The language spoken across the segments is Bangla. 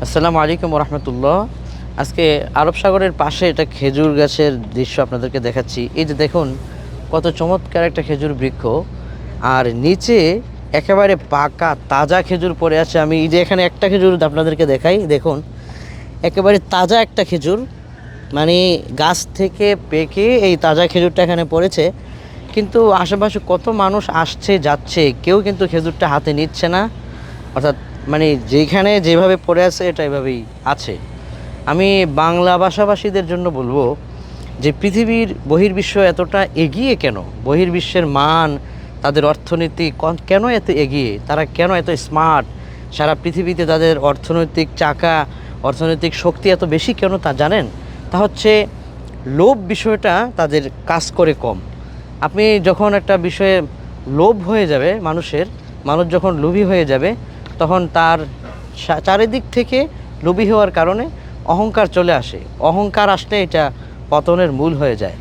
আসসালামু আলাইকুম রহমতুল্লাহ। আজকে আরব সাগরের পাশে এটা খেজুর গাছের দৃশ্য আপনাদেরকে দেখাচ্ছি। এই যে দেখুন কত চমৎকার একটা খেজুর বৃক্ষ, আর নিচে একেবারে পাকা তাজা খেজুর পড়ে আছে। আমি এই যে এখানে একটা খেজুর আপনাদেরকে দেখাই, দেখুন একেবারে তাজা একটা খেজুর, মানে গাছ থেকে পেকে এই তাজা খেজুরটা এখানে পড়েছে। কিন্তু আশেপাশে কত মানুষ আসছে যাচ্ছে, কেউ কিন্তু খেজুরটা হাতে নিচ্ছে না। অর্থাৎ মানে যেখানে যেভাবে পড়ে আছে এটা এভাবেই আছে। আমি বাংলা ভাষাভাষীদের জন্য বলবো যে পৃথিবীর বহির্বিশ্ব এতটা এগিয়ে কেন, বহির্বিশ্বের মান, তাদের অর্থনীতি কেন এত এগিয়ে, তারা কেন এত স্মার্ট, সারা পৃথিবীতে তাদের অর্থনৈতিক চাকা, অর্থনৈতিক শক্তি এত বেশি কেন তা জানেন? তা হচ্ছে লোভ বিষয়টা তাদের কাজ করে কম। আপনি যখন একটা বিষয়ে লোভ হয়ে যাবে মানুষ যখন লোভী হয়ে যাবে, তখন তার চারিদিক থেকে লোভী হওয়ার কারণে অহংকার চলে আসে। অহংকার আসলে এটা পতনের মূল হয়ে যায়।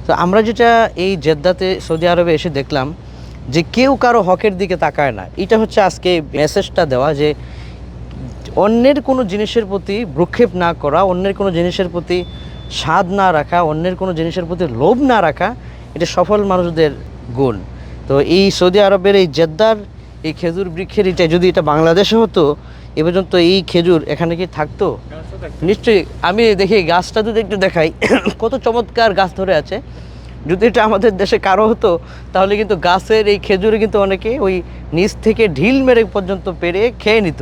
তো আমরা যেটা এই জেদ্দাতে সৌদি আরবে এসে দেখলাম যে কেউ কারো হকের দিকে তাকায় না। এটা হচ্ছে আজকে মেসেজটা দেওয়া যে অন্যের কোনো জিনিসের প্রতি ভ্রুক্ষেপ না করা, অন্যের কোনো জিনিসের প্রতি স্বাদ না রাখা, অন্যের কোনো জিনিসের প্রতি লোভ না রাখা, এটা সফল মানুষদের গুণ। তো এই সৌদি আরবের এই জেদ্দার এই খেজুর বৃক্ষের এটা যদি এটা বাংলাদেশে হতো, এ পর্যন্ত এই খেজুর এখানে কি থাকতো? নিশ্চয়ই। আমি দেখি গাছটা যদি একটু দেখাই কত চমৎকার গাছ ধরে আছে। যদি এটা আমাদের দেশে কারো হতো তাহলে কিন্তু গাছের এই খেজুরে কিন্তু অনেকে ওই নিচ থেকে ঢিল মেরে পর্যন্ত পেরে খেয়ে নিত।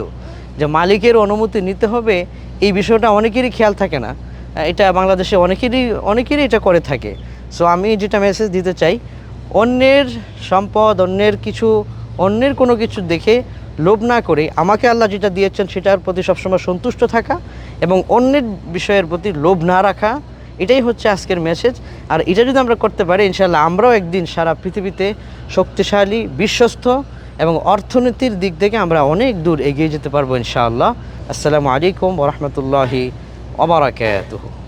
যে মালিকের অনুমতি নিতে হবে, এই বিষয়টা অনেকেরই খেয়াল থাকে না। এটা বাংলাদেশে অনেকেরই এটা করে থাকে। সো আমি যেটা মেসেজ দিতে চাই, অন্যের সম্পদ, অন্যের কোনো কিছু দেখে লোভ না করে আমাকে আল্লাহ যেটা দিয়েছেন সেটার প্রতি সবসময় সন্তুষ্ট থাকা এবং অন্যের বিষয়ের প্রতি লোভ না রাখা, এটাই হচ্ছে আজকের মেসেজ। আর এটা যদি আমরা করতে পারি, ইনশাআল্লাহ আমরাও একদিন সারা পৃথিবীতে শক্তিশালী, বিশ্বস্ত এবং অর্থনীতির দিক থেকে আমরা অনেক দূর এগিয়ে যেতে পারবো ইনশাআল্লাহ। আসসালামু আলাইকুম ওয়া রাহমাতুল্লাহি ওয়া বারাকাতুহু।